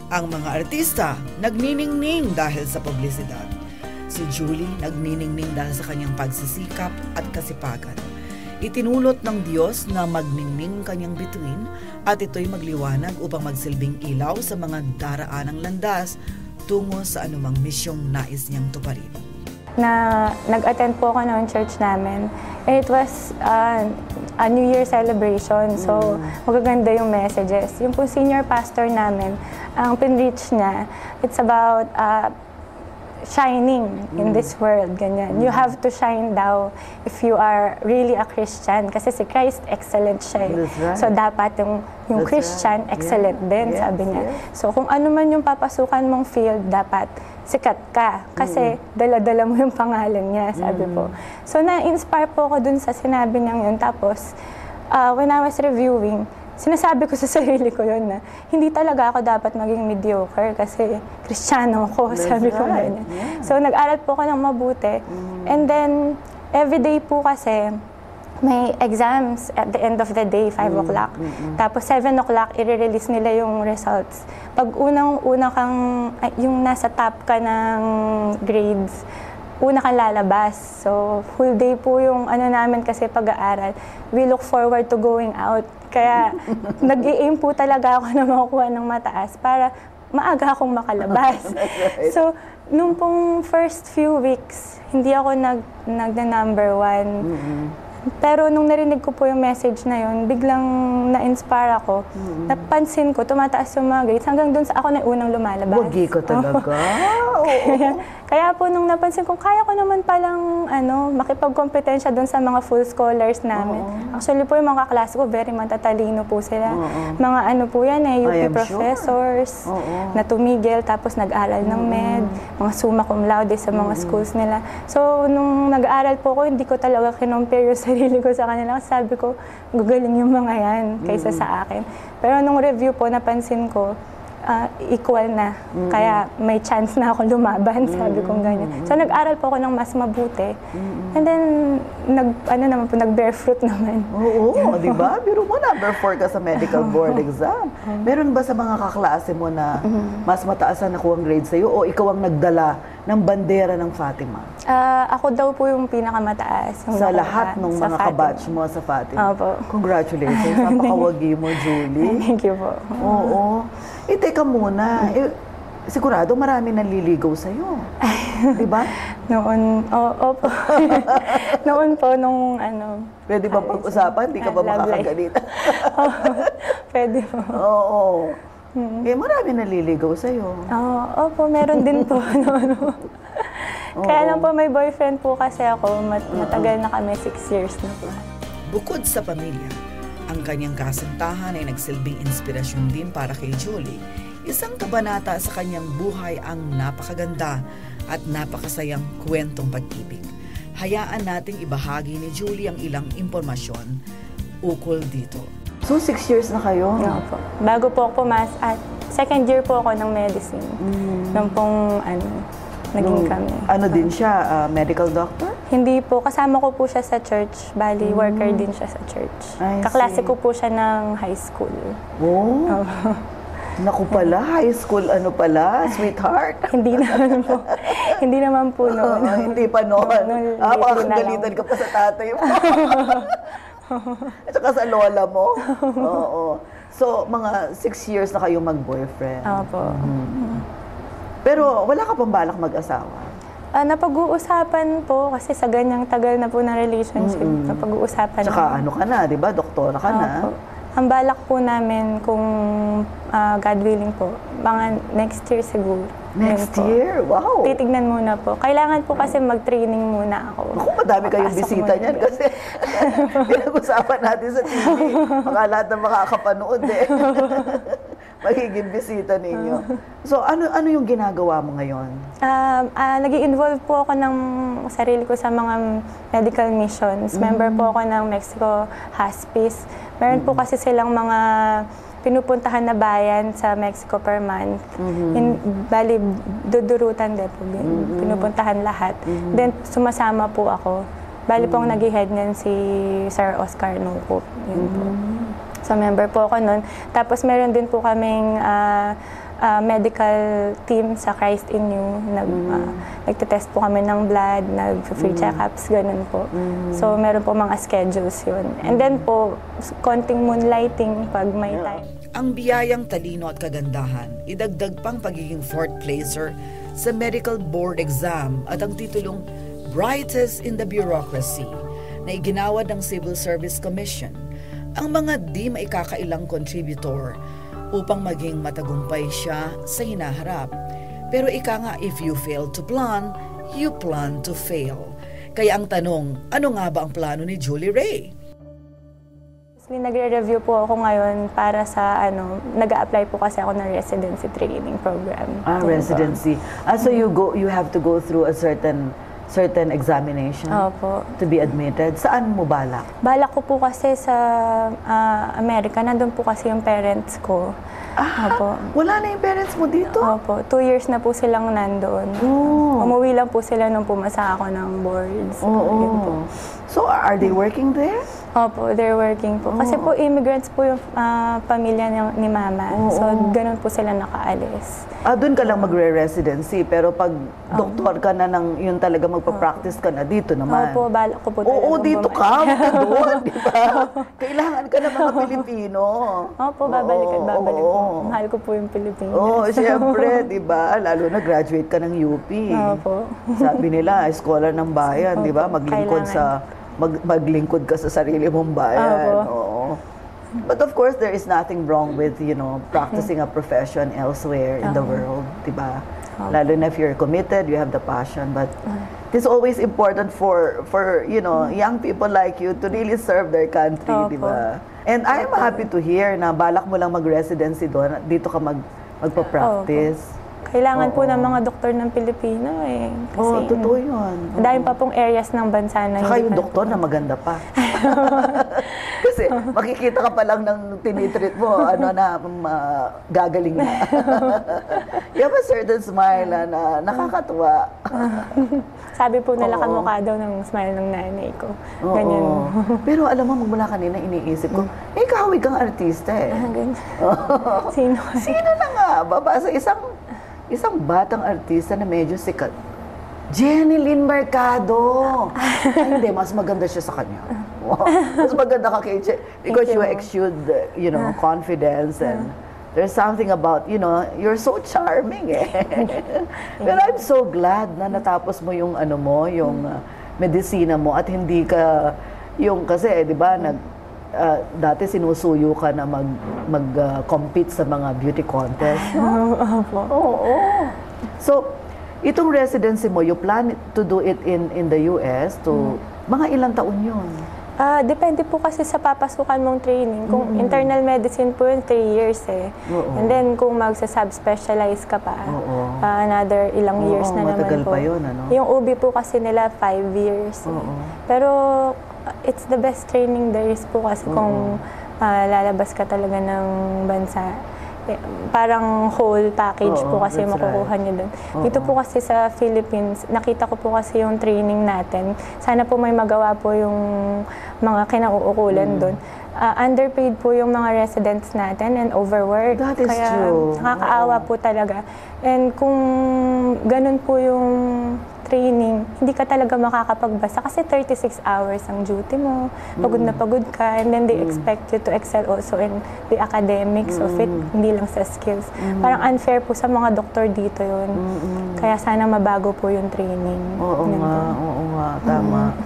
Ang mga artista nagniningning dahil sa publisidad. Si Julie nagniningning dahil sa kanyang pagsisikap at kasipagan. Itinulot ng Diyos na magningning kanyang bituin at ito'y magliwanag upang magsilbing ilaw sa mga daraanang landas tungo sa anumang misyong nais niyang tuparin. Nag-attend po ako ng church namin. And it was a New Year celebration. So, magaganda yung messages. Yung po senior pastor namin, ang pinreach niya, it's about shining in this world, ganyan. You have to shine daw if you are really a Christian. Kasi si Christ, excellent siya. Right. So, dapat yung Christian, right. Excellent din, sabi niya. So, kung ano man yung papasukan mong field, dapat sikat ka. Kasi dala-dala mo yung pangalan niya, sabi po. So, na-inspire po ako dun sa sinabi niyang yun. Tapos, when I was reviewing, sinasabi ko sa sarili ko yun na hindi talaga ako dapat maging mediocre kasi Kristiyano ako, sabi ko ganyan. So, nag-aral po ako ng mabuti. And then, everyday po kasi, may exams at the end of the day, 5 o'clock. Tapos 7 o'clock, i-release nila yung results. Pag unang-una kang, yung nasa top ka ng grades, una kang lalabas. So, full day po yung namin kasi pag-aaral. We look forward to going out. Kaya, nag-i-aim po talaga ako na makukuha ng mataas para maaga akong makalabas. So, nung pong first few weeks, hindi ako nag-number 1. Pero nung narinig ko po yung message na yun, biglang na-inspire ako. Napansin ko, tumataas yung mga grades hanggang dun sa ako na unang lumalabas. Wagi ka talaga. Kaya po nung napansin ko, kaya ko naman palang makipagkompetensya dun sa mga full scholars namin. Actually po yung mga kaklase ko, very matatalino po sila. Mga po yan UP professors na tumigil tapos nag-aral ng med, mga summa cum laude sa mga schools nila. So nung nag-aaral po ko, hindi ko talaga kinompare yung sarili ko sa kanila. Sabi ko, gagaling yung mga yan kaysa sa akin. Pero nung review po, napansin ko, equal na. Kaya may chance na ako lumaban, sabi kong ganyan. So nag-aral po ako ng mas mabuti. And then, nag-bear fruit naman. Oo, di ba? Biro mo, number 4 ka sa medical board exam. Meron ba sa mga kaklase mo na mas mataas na nakuha ang grade sa'yo o ikaw ang nagdala ng bandera ng Fatima? Ako daw po yung pinakamataas. Sa lahat ng mga kabatch mo sa Fatima? Opo. Congratulations. Napakawagi mo, Julie. Thank you po. Oo. Teka muna. Sigurado marami naliligaw sa'yo. Di ba? Noon, opo. Noon po, nung Pwede ba pag-usapan? Di ka ba makakagalita? Pwede po. Oo. Marami naliligaw sa'yo. Opo, meron din po. Kaya lang po, may boyfriend po kasi ako. Matagal na kami, 6 years na po. Bukod sa pamilya, ang kanyang kasintahan ay nagsilbing inspirasyon din para kay Julie. Isang kabanata sa kanyang buhay ang napakaganda at napakasayang kwentong pag-ibig. Hayaan nating ibahagi ni Julie ang ilang impormasyon ukol dito. So, 6 years na kayo? Opo. Bago po ako at second year po ako ng medicine. Nung pong naging kami. Din siya? Medical doctor? Hindi po. Kasama ko po siya sa church. Bali, worker din siya sa church. Kaklase ko po siya ng high school. Oh. Naku pala, high school sweetheart? Hindi naman po. Hindi naman po noon. Hindi pa noon. Pakakagalitan ka pa sa tatay mo. At saka sa lola mo. Oo. So, mga 6 years na kayo mag-boyfriend. Opo. Pero wala ka pang balak mag-asawa? Napag-uusapan po kasi sa ganyang tagal na po na relationship, napag-uusapan. Tsaka ka na, di ba? Doktora ka na. Ang balak po namin kung God willing po, mga next year siguro. Next year? Wow! Titignan muna po. Kailangan po kasi mag-training muna ako. Ako, madami kayong bisita niyan kasi pinag-usapan natin sa TV. Baka lahat na makakapanood magiging bisita ninyo. So, ano yung ginagawa mo ngayon? Nag-i-involve po ako ng sarili ko sa mga medical missions. Member po ako ng Mexico Hospice. Meron po kasi silang mga pinupuntahan na bayan sa Mexico per month. Bali, dudurutan din po. Pinupuntahan lahat. Then, sumasama po ako. Bali po ang nag-head niyan si Sir Oscar Nungko. Yun po. So, member po ako nun. Tapos, meron din po kaming medical team sa Christ in You. Nagte-test po kami ng blood, nag-free checkups, ganun po. So, meron po mga schedules yun. And then po, konting moonlighting pag may time. Ang biyayang talino at kagandahan, idagdag pang pagiging fourth placer sa medical board exam at ang titulong Brightest in the Bureaucracy na iginawad ng Civil Service Commission, ang mga di maikakailang contributor upang maging matagumpay siya sa hinaharap. Pero ika nga, if you fail to plan, you plan to fail. Kaya ang tanong, ano nga ba ang plano ni Julie Ray? Nagre-review po ako ngayon para sa nag-a-apply po kasi ako ng residency training program. Residency. So you have to go through a certain examination to be admitted. Saan mo balak? Balak ko po kasi sa Amerika. Nandun po kasi yung parents ko. Wala na yung parents mo dito? Opo. 2 years na po silang nandoon. Umuwi lang po sila nung pumasa ako ng boards. So are they working there? Opo, they're working po. Kasi po immigrants po yung pamilya ni Mama. So ganun po sila nakaalis. Doon ka lang magre-residency, pero pag doktor ka na yun talaga magpa-practice ka na dito naman. Opo, balak ko po talaga. Oo, dito ka, doon, di ba? Kailangan ka ng mga Pilipino. Opo, babalik po. Mahal ko po yung Pilipinas. Siyempre, di ba? Lalo na graduate ka ng UP. Opo. Sabi nila, scholar ng bayan, di ba? Maglingkod ka sa sarili mong bayan. But of course, there is nothing wrong with, practicing a profession elsewhere in the world, di ba? Lalo na if you're committed, you have the passion. But it's always important for young people like you to really serve their country, di ba? And I'm happy to hear na balak mo lang mag-residency doon, dito ka magpa-practice. Kailangan po ng mga doktor ng Pilipino eh. Kasi, totoo yun. Dahil pa pong areas ng bansa na saka yung doktor na maganda pa. Kasi makikita ka pa lang ng tinitreat mo, gagaling na. You have a certain smile na nakakatuwa. Sabi po nila kamukha daw ng smile ng nanay ko. Ganyan. Pero alam mo, mula kanina iniisip ko, kahawig kang artista eh. Sino? Sino na nga? Babasa isang batang artista na medyo sikat. Jenny Lynn Mercado. Hindi, mas maganda siya sa kanya. Mas maganda ka kay Jenny. Because you exude, confidence and there's something about, you're so charming eh. Pero I'm so glad na natapos mo yung yung medisina mo at hindi ka, kasi di ba, dati sinusuyo ka na mag-compete sa mga beauty contest. So, itong residency mo, you plan to do it in the US mga ilang taon yun? Depende po kasi sa papasukan mong training. Kung internal medicine po yun, 3 years eh. And then kung magsa-subspecialize ka pa, another ilang years na naman matagal po. Pa yun, Yung OB po kasi nila 5 years. Pero it's the best training there is po kasi kung lalabas ka talaga ng bansa. Parang whole package po kasi makukuha niyo doon. Dito po kasi sa Philippines, nakita ko po kasi yung training natin. Sana po may magawa po yung mga kinauukulan doon. Underpaid po yung mga residents natin and overworked. That is true. Nakakaawa po talaga. And kung ganun po yung training, hindi ka talaga makakapagbasa kasi 36 hours ang duty mo. Pagod na pagod ka and then they expect you to excel also in the academics of it, hindi lang sa skills. Parang unfair po sa mga doktor dito yun. Kaya sana mabago po yung training. Oo nga, tama.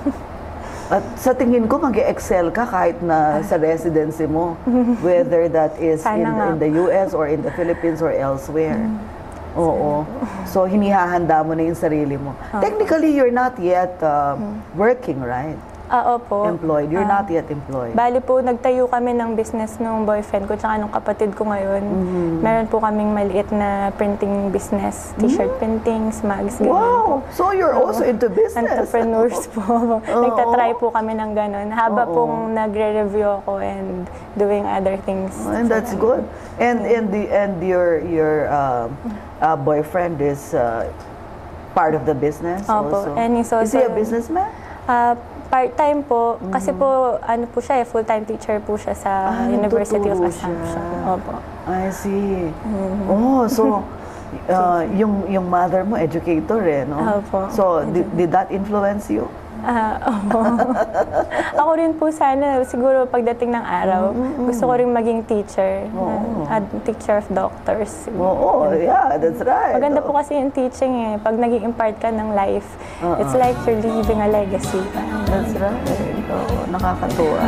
At sa tingin ko, mag-excel ka kahit na sa residency mo, whether that is in the US or in the Philippines or elsewhere. So, hinihahanda mo na yung sarili mo. Technically, you're not yet working, right? Opo. Employed. You're not yet employed. Bali po, nagtayo kami ng business nung boyfriend ko tsaka nung kapatid ko ngayon. Meron po kaming maliit na printing business. T-shirt printings, mugs, ganyan po. So you're also into business? Entrepreneurs po. Nagtatry po kami ng ganun. Haba pong nagre-review ako and doing other things. And that's good. And your boyfriend is part of the business also? And he's also, is he a businessman? Part-time po, kasi po, ano po siya, full-time teacher po siya sa University of nagtuturo Assumption. siya. Opo. I see. Oh, so yung mother mo educator no? Opo. So did that influence you? Opo. Ako rin po sana, siguro pagdating ng araw, gusto ko rin maging teacher. Teacher of doctors. Oo, yeah, that's right. Maganda po kasi yung teaching pag nag-i-impart ka ng life, it's like you're leaving a legacy. That's right. Oo, nakakatuwa.